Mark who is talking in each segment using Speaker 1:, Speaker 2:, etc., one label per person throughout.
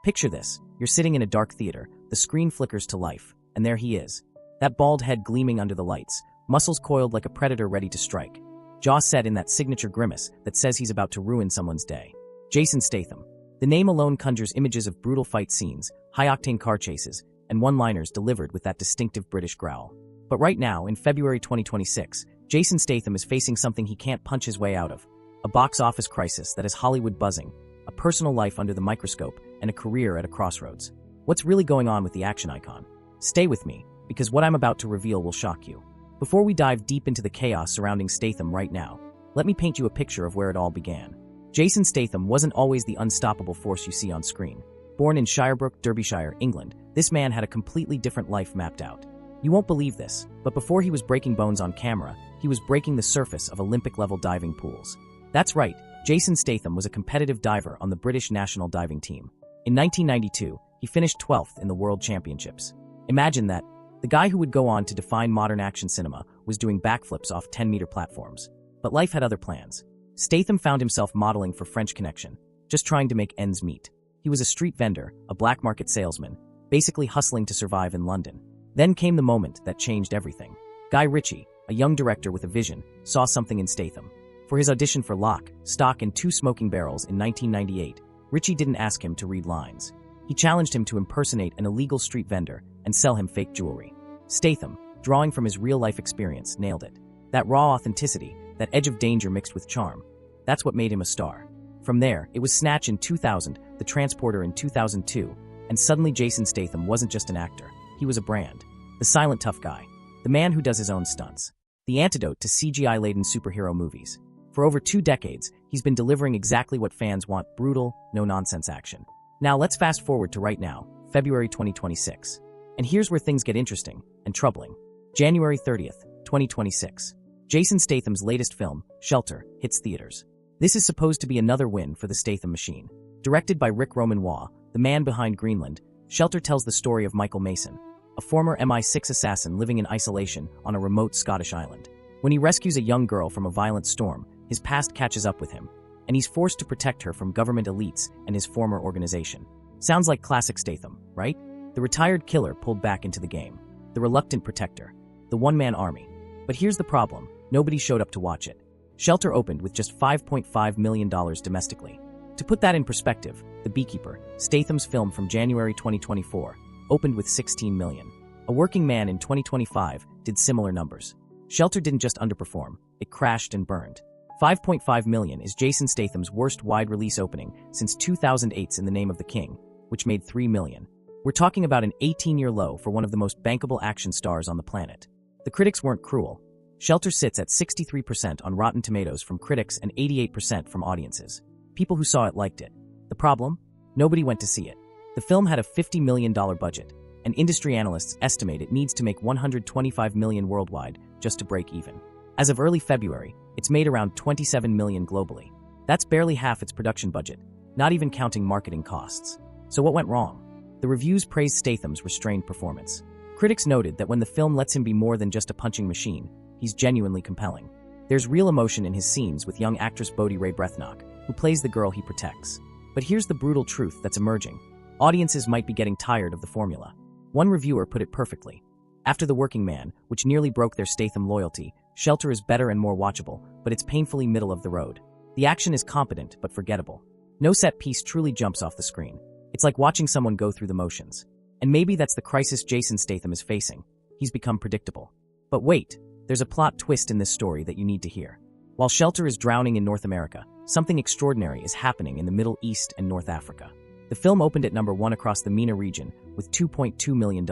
Speaker 1: Picture this. You're sitting in a dark theater, the screen flickers to life, and there he is. That bald head gleaming under the lights, muscles coiled like a predator ready to strike. Jaw set in that signature grimace that says he's about to ruin someone's day. Jason Statham. The name alone conjures images of brutal fight scenes, high-octane car chases, and one-liners delivered with that distinctive British growl. But right now, in February 2026, Jason Statham is facing something he can't punch his way out of. A box office crisis that has Hollywood buzzing, a personal life under the microscope, and a career at a crossroads. What's really going on with the action icon? Stay with me, because what I'm about to reveal will shock you. Before we dive deep into the chaos surrounding Statham right now, let me paint you a picture of where it all began. Jason Statham wasn't always the unstoppable force you see on screen. Born in Shirebrook, Derbyshire, England, this man had a completely different life mapped out. You won't believe this, but before he was breaking bones on camera, he was breaking the surface of Olympic-level diving pools. That's right, Jason Statham was a competitive diver on the British national diving team. In 1992, he finished 12th in the World Championships. Imagine that. The guy who would go on to define modern action cinema was doing backflips off 10-meter platforms. But life had other plans. Statham found himself modeling for French Connection, just trying to make ends meet. He was a street vendor, a black market salesman, basically hustling to survive in London. Then came the moment that changed everything. Guy Ritchie, a young director with a vision, saw something in Statham. For his audition for Lock, Stock, and Two Smoking Barrels in 1998, Ritchie didn't ask him to read lines. He challenged him to impersonate an illegal street vendor and sell him fake jewelry. Statham, drawing from his real-life experience, nailed it. That raw authenticity, that edge of danger mixed with charm, that's what made him a star. From there, it was Snatch in 2000, The Transporter in 2002, and suddenly Jason Statham wasn't just an actor, he was a brand. The silent tough guy. The man who does his own stunts. The antidote to CGI-laden superhero movies. For over 2 decades, he's been delivering exactly what fans want: brutal, no-nonsense action. Now let's fast forward to right now, February 2026. And here's where things get interesting and troubling. January 30th, 2026. Jason Statham's latest film, Shelter, hits theaters. This is supposed to be another win for the Statham machine. Directed by Rick Romanois, the man behind Greenland, Shelter tells the story of Michael Mason, a former MI6 assassin living in isolation on a remote Scottish island. When he rescues a young girl from a violent storm, his past catches up with him, and he's forced to protect her from government elites and his former organization. Sounds like classic Statham, right? The retired killer pulled back into the game. The reluctant protector. The one-man army. But here's the problem. Nobody showed up to watch it. Shelter opened with just $5.5 million domestically. To put that in perspective, The Beekeeper, Statham's film from January 2024, opened with $16 million. A Working Man in 2025 did similar numbers. Shelter didn't just underperform, it crashed and burned. $5.5 million is Jason Statham's worst wide-release opening since 2008's In the Name of the King, which made $3 million. We're talking about an 18-year low for one of the most bankable action stars on the planet. The critics weren't cruel. Shelter sits at 63% on Rotten Tomatoes from critics and 88% from audiences. People who saw it liked it. The problem? Nobody went to see it. The film had a $50 million budget, and industry analysts estimate it needs to make $125 million worldwide just to break even. As of early February, it's made around $27 million globally. That's barely half its production budget, not even counting marketing costs. So what went wrong? The reviews praised Statham's restrained performance. Critics noted that when the film lets him be more than just a punching machine, he's genuinely compelling. There's real emotion in his scenes with young actress Bodhi Ray Brethnock, who plays the girl he protects. But here's the brutal truth that's emerging. Audiences might be getting tired of the formula. One reviewer put it perfectly. After The Working Man, which nearly broke their Statham loyalty, Shelter is better and more watchable, but it's painfully middle of the road. The action is competent, but forgettable. No set piece truly jumps off the screen. It's like watching someone go through the motions. And maybe that's the crisis Jason Statham is facing. He's become predictable. But wait, there's a plot twist in this story that you need to hear. While Shelter is drowning in North America, something extraordinary is happening in the Middle East and North Africa. The film opened at #1 across the MENA region with $2.2 million.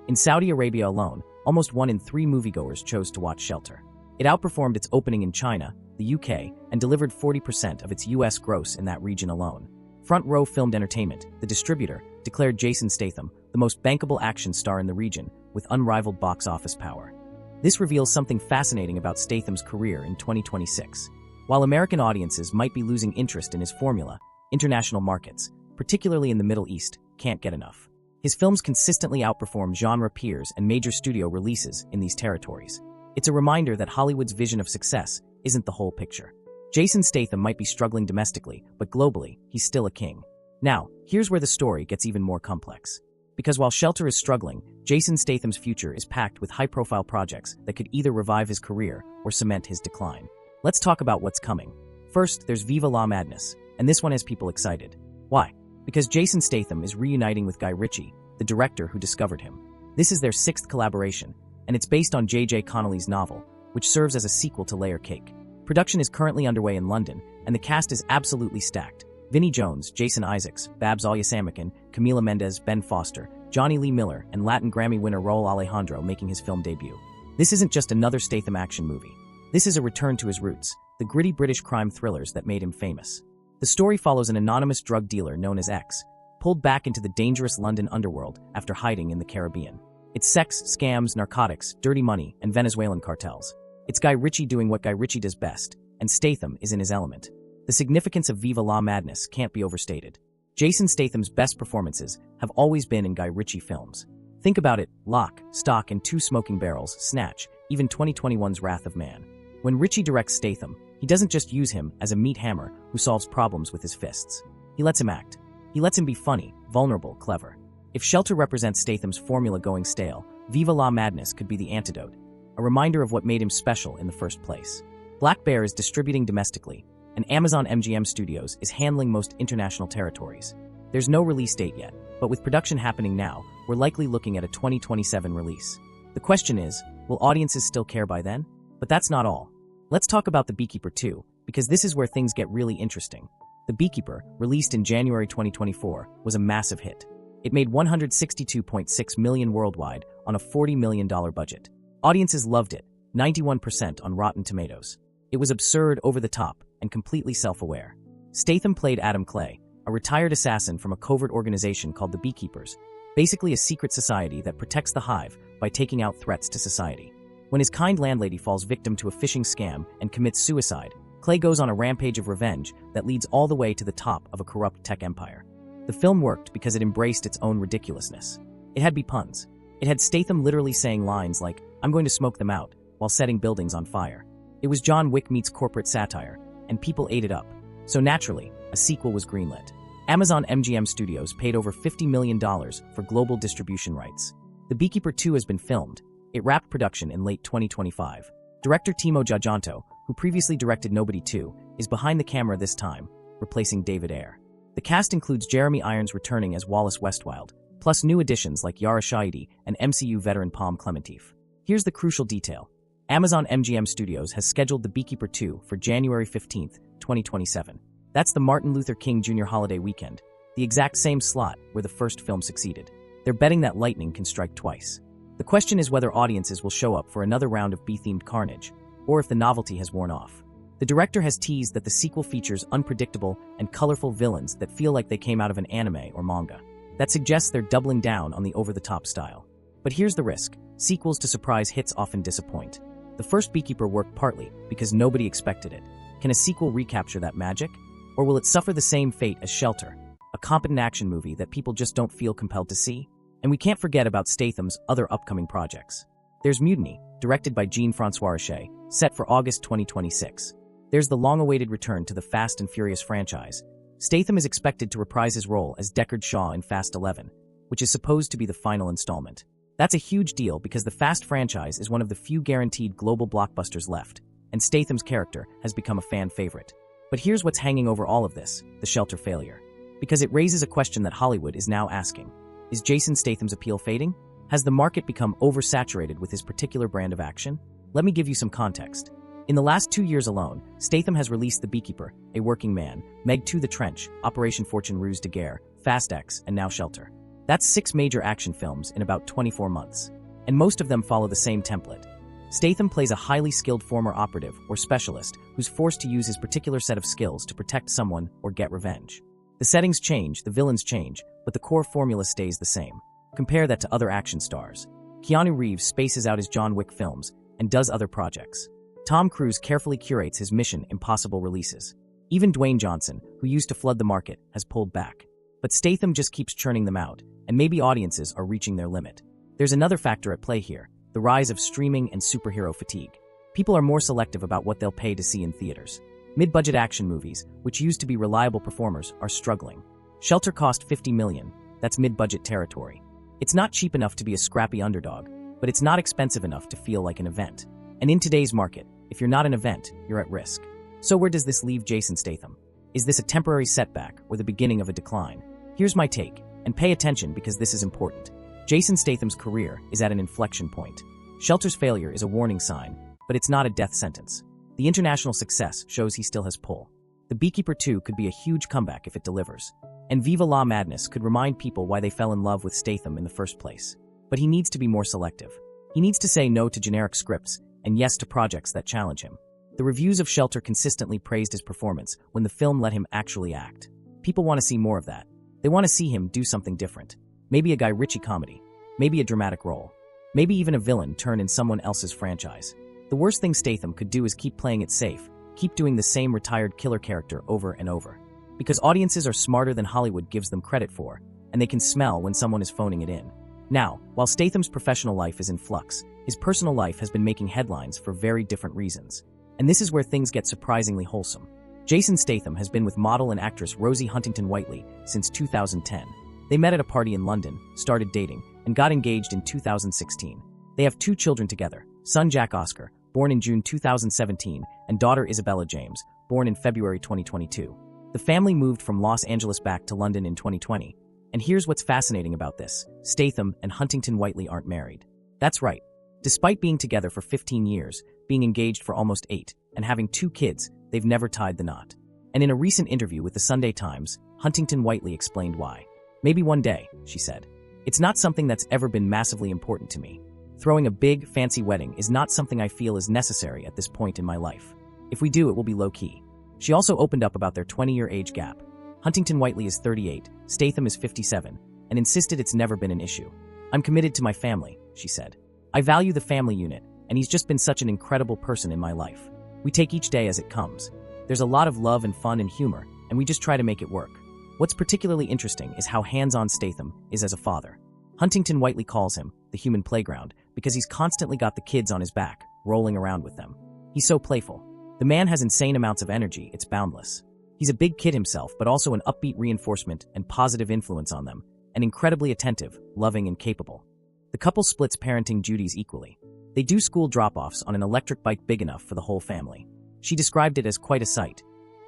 Speaker 1: In Saudi Arabia alone, almost 1 in 3 moviegoers chose to watch Shelter. It outperformed its opening in China, the UK, and delivered 40% of its US gross in that region alone. Front Row Filmed Entertainment, the distributor, declared Jason Statham the most bankable action star in the region with unrivaled box office power. This reveals something fascinating about Statham's career in 2026. While American audiences might be losing interest in his formula, international markets, particularly in the Middle East, can't get enough. His films consistently outperform genre peers and major studio releases in these territories. It's a reminder that Hollywood's vision of success isn't the whole picture. Jason Statham might be struggling domestically, but globally, he's still a king. Now, here's where the story gets even more complex. Because while Shelter is struggling, Jason Statham's future is packed with high-profile projects that could either revive his career or cement his decline. Let's talk about what's coming. First, there's Viva La Madness, and this one has people excited. Why? Because Jason Statham is reuniting with Guy Ritchie, the director who discovered him. This is their 6th collaboration, and it's based on J.J. Connolly's novel, which serves as a sequel to Layer Cake. Production is currently underway in London, and the cast is absolutely stacked. Vinnie Jones, Jason Isaacs, Babs Olyasamakin, Camila Mendes, Ben Foster, Johnny Lee Miller, and Latin Grammy winner Raul Alejandro making his film debut. This isn't just another Statham action movie. This is a return to his roots, the gritty British crime thrillers that made him famous. The story follows an anonymous drug dealer known as X, pulled back into the dangerous London underworld after hiding in the Caribbean. It's sex, scams, narcotics, dirty money, and Venezuelan cartels. It's Guy Ritchie doing what Guy Ritchie does best, and Statham is in his element. The significance of Viva La Madness can't be overstated. Jason Statham's best performances have always been in Guy Ritchie films. Think about it: Lock, Stock, and Two Smoking Barrels, Snatch, even 2021's Wrath of Man. When Ritchie directs Statham, he doesn't just use him as a meat hammer who solves problems with his fists. He lets him act. He lets him be funny, vulnerable, clever. If Shelter represents Statham's formula going stale, Viva La Madness could be the antidote, a reminder of what made him special in the first place. Black Bear is distributing domestically, and Amazon MGM Studios is handling most international territories. There's no release date yet, but with production happening now, we're likely looking at a 2027 release. The question is, will audiences still care by then? But that's not all. Let's talk about The Beekeeper 2, because this is where things get really interesting. The Beekeeper, released in January 2024, was a massive hit. It made $162.6 million worldwide on a $40 million budget. Audiences loved it, 91% on Rotten Tomatoes. It was absurd, over the top, and completely self-aware. Statham played Adam Clay, a retired assassin from a covert organization called the Beekeepers, basically a secret society that protects the hive by taking out threats to society. When his kind landlady falls victim to a phishing scam and commits suicide, Clay goes on a rampage of revenge that leads all the way to the top of a corrupt tech empire. The film worked because it embraced its own ridiculousness. It had puns. It had Statham literally saying lines like, "I'm going to smoke them out," while setting buildings on fire. It was John Wick meets corporate satire, and people ate it up. So naturally, a sequel was greenlit. Amazon MGM Studios paid over $50 million for global distribution rights. The Beekeeper 2 has been filmed. It wrapped production in late 2025. Director Timo Tjahjanto, who previously directed Nobody 2, is behind the camera this time, replacing David Ayer. The cast includes Jeremy Irons returning as Wallace Westwild, plus new additions like Yara Shahidi and MCU veteran Palm Clementif. Here's the crucial detail. Amazon MGM Studios has scheduled The Beekeeper 2 for January 15, 2027. That's the Martin Luther King Jr. holiday weekend, the exact same slot where the first film succeeded. They're betting that lightning can strike twice. The question is whether audiences will show up for another round of bee-themed carnage, or if the novelty has worn off. The director has teased that the sequel features unpredictable and colorful villains that feel like they came out of an anime or manga. That suggests they're doubling down on the over-the-top style. But here's the risk. Sequels to surprise hits often disappoint. The first Beekeeper worked partly because nobody expected it. Can a sequel recapture that magic? Or will it suffer the same fate as Shelter, a competent action movie that people just don't feel compelled to see? And we can't forget about Statham's other upcoming projects. There's Mutiny, directed by Jean-Francois Richet, set for August 2026. There's the long-awaited return to the Fast and Furious franchise. Statham is expected to reprise his role as Deckard Shaw in Fast 11, which is supposed to be the final installment. That's a huge deal because the Fast franchise is one of the few guaranteed global blockbusters left, and Statham's character has become a fan favorite. But here's what's hanging over all of this: the Shelter failure. Because it raises a question that Hollywood is now asking. Is Jason Statham's appeal fading? Has the market become oversaturated with his particular brand of action? Let me give you some context. In the last 2 years alone, Statham has released The Beekeeper, A Working Man, Meg 2 The Trench, Operation Fortune Ruse de Guerre, Fast X, and now Shelter. That's 6 major action films in about 24 months. And most of them follow the same template. Statham plays a highly skilled former operative or specialist who's forced to use his particular set of skills to protect someone or get revenge. The settings change, the villains change, but the core formula stays the same. Compare that to other action stars. Keanu Reeves spaces out his John Wick films and does other projects. Tom Cruise carefully curates his Mission Impossible releases. Even Dwayne Johnson, who used to flood the market, has pulled back. But Statham just keeps churning them out, and maybe audiences are reaching their limit. There's another factor at play here: the rise of streaming and superhero fatigue. People are more selective about what they'll pay to see in theaters. Mid-budget action movies, which used to be reliable performers, are struggling. Shelter cost $50 million. That's mid-budget territory. It's not cheap enough to be a scrappy underdog, but it's not expensive enough to feel like an event. And in today's market, if you're not an event, you're at risk. So where does this leave Jason Statham? Is this a temporary setback or the beginning of a decline? Here's my take, and pay attention because this is important. Jason Statham's career is at an inflection point. Shelter's failure is a warning sign, but it's not a death sentence. The international success shows he still has pull. The Beekeeper 2 could be a huge comeback if it delivers. And Viva La Madness could remind people why they fell in love with Statham in the first place. But he needs to be more selective. He needs to say no to generic scripts and yes to projects that challenge him. The reviews of Shelter consistently praised his performance when the film let him actually act. People want to see more of that. They want to see him do something different. Maybe a Guy Ritchie comedy. Maybe a dramatic role. Maybe even a villain turn in someone else's franchise. The worst thing Statham could do is keep playing it safe, keep doing the same retired killer character over and over. Because audiences are smarter than Hollywood gives them credit for, and they can smell when someone is phoning it in. Now, while Statham's professional life is in flux, his personal life has been making headlines for very different reasons. And this is where things get surprisingly wholesome. Jason Statham has been with model and actress Rosie Huntington-Whiteley since 2010. They met at a party in London, started dating, and got engaged in 2016. They have 2 children together, son Jack Oscar, born in June 2017, and daughter Isabella James, born in February 2022. The family moved from Los Angeles back to London in 2020. And here's what's fascinating about this. Statham and Huntington-Whiteley aren't married. That's right. Despite being together for 15 years, being engaged for almost 8, and having 2 kids, they've never tied the knot. And in a recent interview with the Sunday Times, Huntington-Whiteley explained why. Maybe one day, she said. It's not something that's ever been massively important to me. Throwing a big, fancy wedding is not something I feel is necessary at this point in my life. If we do, it will be low-key. She also opened up about their 20-year age gap. Huntington-Whiteley is 38, Statham is 57, and insisted it's never been an issue. I'm committed to my family, she said. I value the family unit, and he's just been such an incredible person in my life. We take each day as it comes. There's a lot of love and fun and humor, and we just try to make it work. What's particularly interesting is how hands-on Statham is as a father. Huntington-Whiteley calls him the human playground because he's constantly got the kids on his back, rolling around with them. He's so playful. The man has insane amounts of energy, it's boundless. He's a big kid himself, but also an upbeat reinforcement and positive influence on them, and incredibly attentive, loving, and capable. The couple splits parenting duties equally. They do school drop-offs on an electric bike big enough for the whole family. She described it as quite a sight.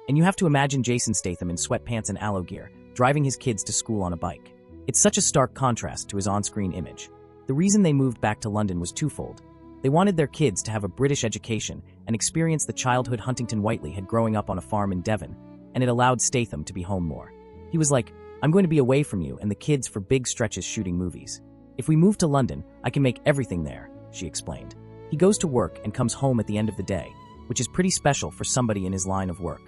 Speaker 1: And you have to imagine Jason Statham in sweatpants and aloe gear, driving his kids to school on a bike. It's such a stark contrast to his on-screen image. The reason they moved back to London was twofold. They wanted their kids to have a British education and experience the childhood Huntington-Whiteley had growing up on a farm in Devon, and it allowed Statham to be home more. He was like, I'm going to be away from you and the kids for big stretches shooting movies. If we move to London, I can make everything there, she explained. He goes to work and comes home at the end of the day, which is pretty special for somebody in his line of work.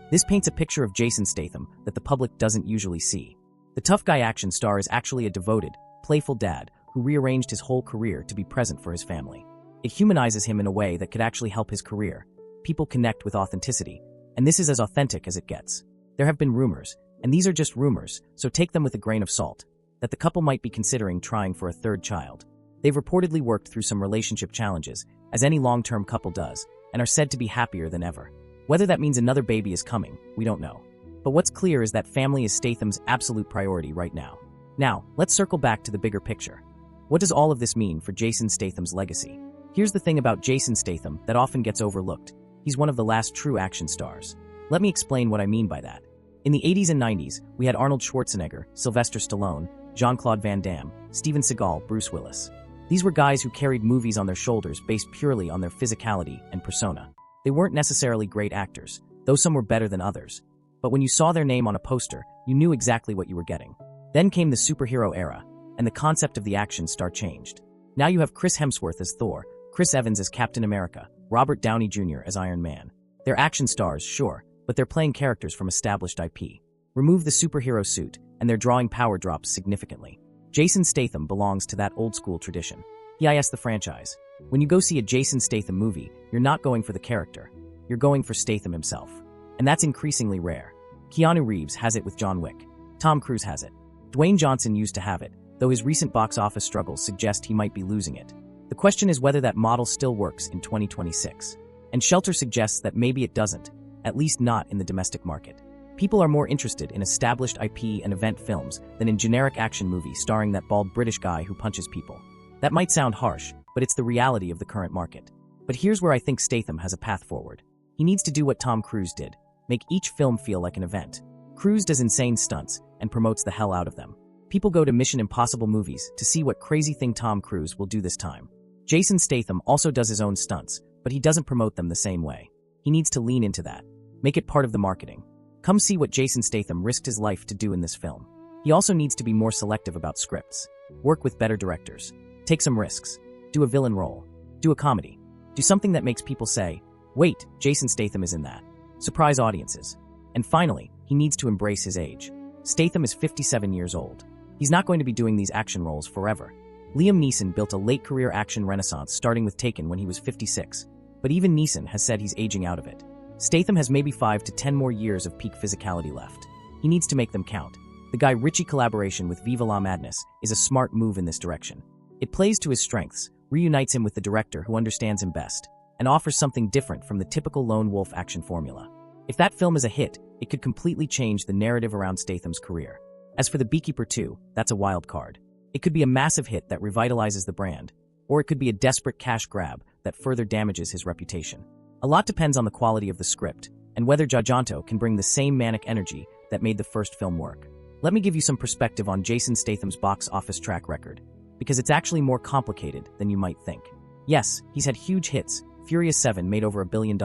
Speaker 1: This paints a picture of Jason Statham that the public doesn't usually see. The tough guy action star is actually a devoted, playful dad who rearranged his whole career to be present for his family. It humanizes him in a way that could actually help his career. People connect with authenticity, and this is as authentic as it gets. There have been rumors, and these are just rumors, so take them with a grain of salt, that the couple might be considering trying for a 3rd child. They've reportedly worked through some relationship challenges, as any long-term couple does, and are said to be happier than ever. Whether that means another baby is coming, we don't know. But what's clear is that family is Statham's absolute priority right now. Now, let's circle back to the bigger picture. What does all of this mean for Jason Statham's legacy? Here's the thing about Jason Statham that often gets overlooked. He's one of the last true action stars. Let me explain what I mean by that. In the 80s and 90s, we had Arnold Schwarzenegger, Sylvester Stallone, Jean-Claude Van Damme, Steven Seagal, Bruce Willis. These were guys who carried movies on their shoulders based purely on their physicality and persona. They weren't necessarily great actors, though some were better than others. But when you saw their name on a poster, you knew exactly what you were getting. Then came the superhero era, and the concept of the action star changed. Now you have Chris Hemsworth as Thor, Chris Evans as Captain America, Robert Downey Jr. as Iron Man. They're action stars, sure, but they're playing characters from established IP. Remove the superhero suit, and their drawing power drops significantly. Jason Statham belongs to that old-school tradition. He is the franchise. When you go see a Jason Statham movie, you're not going for the character. You're going for Statham himself. And that's increasingly rare. Keanu Reeves has it with John Wick. Tom Cruise has it. Dwayne Johnson used to have it, though his recent box office struggles suggest he might be losing it. The question is whether that model still works in 2026. And Shelter suggests that maybe it doesn't, at least not in the domestic market. People are more interested in established IP and event films than in generic action movies starring that bald British guy who punches people. That might sound harsh, but it's the reality of the current market. But here's where I think Statham has a path forward. He needs to do what Tom Cruise did, make each film feel like an event. Cruise does insane stunts and promotes the hell out of them. People go to Mission Impossible movies to see what crazy thing Tom Cruise will do this time. Jason Statham also does his own stunts, but he doesn't promote them the same way. He needs to lean into that. Make it part of the marketing. Come see what Jason Statham risked his life to do in this film. He also needs to be more selective about scripts. Work with better directors. Take some risks. Do a villain role. Do a comedy. Do something that makes people say, wait, Jason Statham is in that. Surprise audiences. And finally, he needs to embrace his age. Statham is 57 years old. He's not going to be doing these action roles forever. Liam Neeson built a late-career action renaissance starting with Taken when he was 56. But even Neeson has said he's aging out of it. Statham has maybe 5 to 10 more years of peak physicality left. He needs to make them count. The Guy Ritchie collaboration with Viva La Madness is a smart move in this direction. It plays to his strengths, reunites him with the director who understands him best, and offers something different from the typical lone wolf action formula. If that film is a hit, it could completely change the narrative around Statham's career. As for The Beekeeper 2, that's a wild card. It could be a massive hit that revitalizes the brand, or it could be a desperate cash grab that further damages his reputation. A lot depends on the quality of the script, and whether Giajanto can bring the same manic energy that made the first film work. Let me give you some perspective on Jason Statham's box office track record, because it's actually more complicated than you might think. Yes, he's had huge hits. Furious 7 made over $1 billion.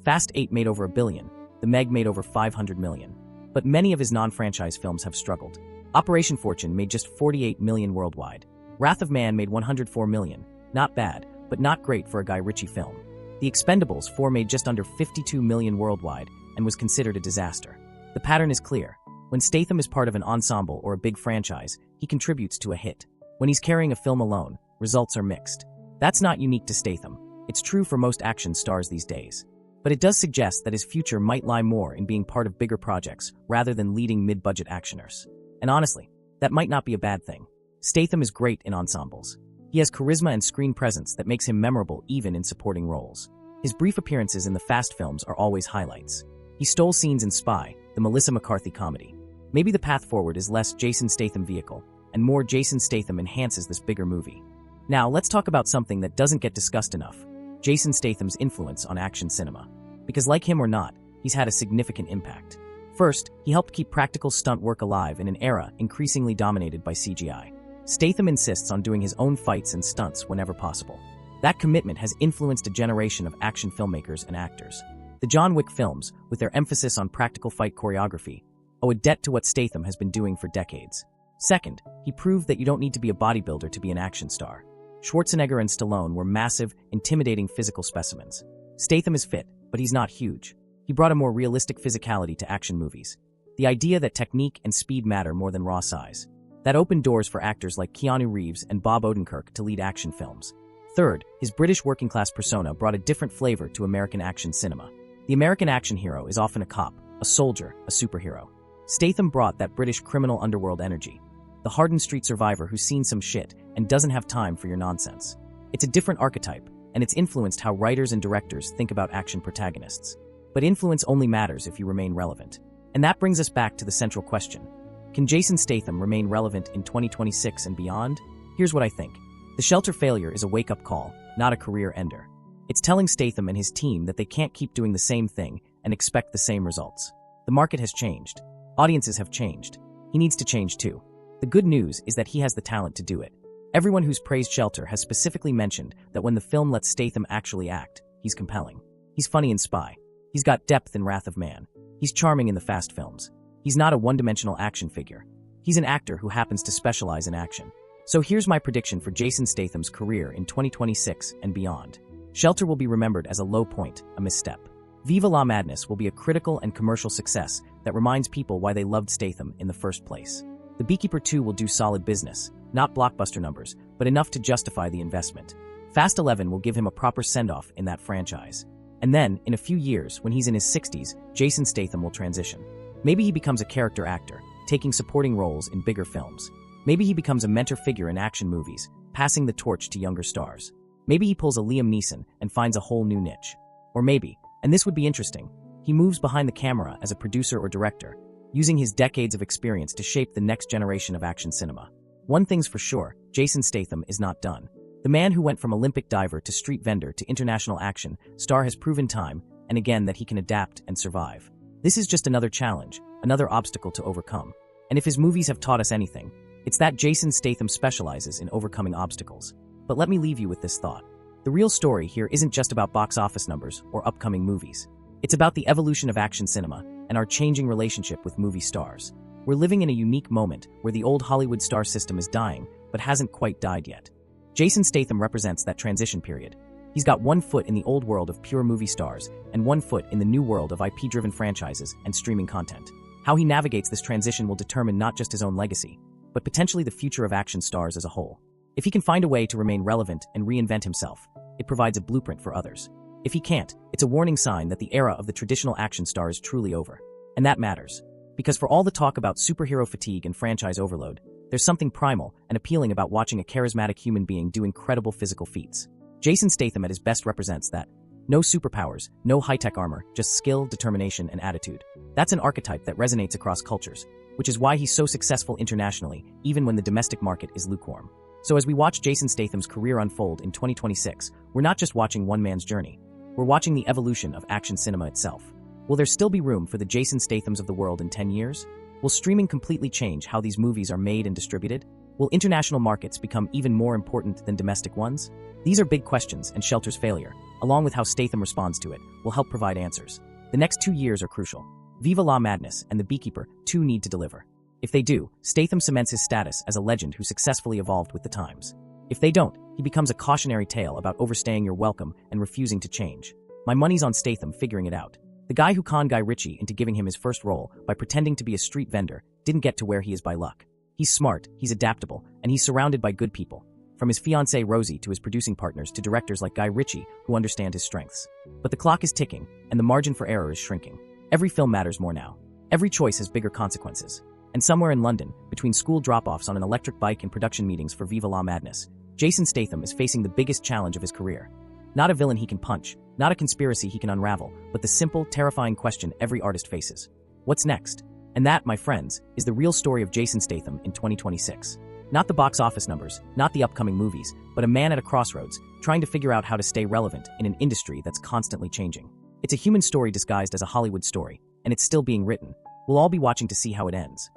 Speaker 1: Fast 8 made over $1 billion. The Meg made over $500 million. But many of his non-franchise films have struggled. Operation Fortune made just $48 million worldwide. Wrath of Man made $104 million. Not bad, but not great for a Guy Ritchie film. The Expendables 4 made just under $52 million worldwide and was considered a disaster. The pattern is clear. When Statham is part of an ensemble or a big franchise, he contributes to a hit. When he's carrying a film alone, results are mixed. That's not unique to Statham. It's true for most action stars these days. But it does suggest that his future might lie more in being part of bigger projects rather than leading mid-budget actioners. And honestly, that might not be a bad thing. Statham is great in ensembles. He has charisma and screen presence that makes him memorable even in supporting roles. His brief appearances in the Fast films are always highlights. He stole scenes in Spy, the Melissa McCarthy comedy. Maybe the path forward is less Jason Statham vehicle, and more Jason Statham enhances this bigger movie. Now, let's talk about something that doesn't get discussed enough. Jason Statham's influence on action cinema. Because like him or not, he's had a significant impact. First, he helped keep practical stunt work alive in an era increasingly dominated by CGI. Statham insists on doing his own fights and stunts whenever possible. That commitment has influenced a generation of action filmmakers and actors. The John Wick films, with their emphasis on practical fight choreography, owe a debt to what Statham has been doing for decades. Second, he proved that you don't need to be a bodybuilder to be an action star. Schwarzenegger and Stallone were massive, intimidating physical specimens. Statham is fit, but he's not huge. He brought a more realistic physicality to action movies. The idea that technique and speed matter more than raw size. That opened doors for actors like Keanu Reeves and Bob Odenkirk to lead action films. Third, his British working-class persona brought a different flavor to American action cinema. The American action hero is often a cop, a soldier, a superhero. Statham brought that British criminal underworld energy. The hardened street survivor who's seen some shit and doesn't have time for your nonsense. It's a different archetype, and it's influenced how writers and directors think about action protagonists. But influence only matters if you remain relevant. And that brings us back to the central question. Can Jason Statham remain relevant in 2026 and beyond? Here's what I think. The Shelter failure is a wake-up call, not a career ender. It's telling Statham and his team that they can't keep doing the same thing and expect the same results. The market has changed. Audiences have changed. He needs to change too. The good news is that he has the talent to do it. Everyone who's praised Shelter has specifically mentioned that when the film lets Statham actually act, he's compelling. He's funny in Spy. He's got depth in Wrath of Man. He's charming in the Fast films. He's not a one-dimensional action figure. He's an actor who happens to specialize in action. So here's my prediction for Jason Statham's career in 2026 and beyond. Shelter will be remembered as a low point, a misstep. Viva La Madness will be a critical and commercial success that reminds people why they loved Statham in the first place. The Beekeeper 2 will do solid business, not blockbuster numbers, but enough to justify the investment. Fast 11 will give him a proper send-off in that franchise. And then, in a few years, when he's in his 60s, Jason Statham will transition. Maybe he becomes a character actor, taking supporting roles in bigger films. Maybe he becomes a mentor figure in action movies, passing the torch to younger stars. Maybe he pulls a Liam Neeson and finds a whole new niche. Or maybe, and this would be interesting, He moves behind the camera as a producer or director, using his decades of experience to shape the next generation of action cinema. One thing's for sure, Jason Statham is not done. The man who went from Olympic diver to street vendor to international action star has proven time and again that he can adapt and survive. This is just another challenge, another obstacle to overcome. And if his movies have taught us anything, it's that Jason Statham specializes in overcoming obstacles. But let me leave you with this thought. The real story here isn't just about box office numbers or upcoming movies. It's about the evolution of action cinema and our changing relationship with movie stars. We're living in a unique moment where the old Hollywood star system is dying, but hasn't quite died yet. Jason Statham represents that transition period. He's got one foot in the old world of pure movie stars and one foot in the new world of IP-driven franchises and streaming content. How he navigates this transition will determine not just his own legacy, but potentially the future of action stars as a whole. If he can find a way to remain relevant and reinvent himself, it provides a blueprint for others. If he can't, it's a warning sign that the era of the traditional action star is truly over. And that matters. Because for all the talk about superhero fatigue and franchise overload, there's something primal and appealing about watching a charismatic human being do incredible physical feats. Jason Statham at his best represents that. No superpowers, no high-tech armor, just skill, determination, and attitude. That's an archetype that resonates across cultures, which is why he's so successful internationally, even when the domestic market is lukewarm. So as we watch Jason Statham's career unfold in 2026, we're not just watching one man's journey. We're watching the evolution of action cinema itself. Will there still be room for the Jason Stathams of the world in 10 years? Will streaming completely change how these movies are made and distributed? Will international markets become even more important than domestic ones? These are big questions, and Shelter's failure, along with how Statham responds to it, will help provide answers. The next 2 years are crucial. Viva La Madness and The Beekeeper, too, need to deliver. If they do, Statham cements his status as a legend who successfully evolved with the times. If they don't, he becomes a cautionary tale about overstaying your welcome and refusing to change. My money's on Statham figuring it out. The guy who conned Guy Ritchie into giving him his first role by pretending to be a street vendor didn't get to where he is by luck. He's smart, he's adaptable, and he's surrounded by good people. From his fiancée Rosie to his producing partners to directors like Guy Ritchie who understand his strengths. But the clock is ticking, and the margin for error is shrinking. Every film matters more now. Every choice has bigger consequences. And somewhere in London, between school drop-offs on an electric bike and production meetings for Viva La Madness, Jason Statham is facing the biggest challenge of his career. Not a villain he can punch, not a conspiracy he can unravel, but the simple, terrifying question every artist faces. What's next? And that, my friends, is the real story of Jason Statham in 2026. Not the box office numbers, not the upcoming movies, but a man at a crossroads, trying to figure out how to stay relevant in an industry that's constantly changing. It's a human story disguised as a Hollywood story, and it's still being written. We'll all be watching to see how it ends.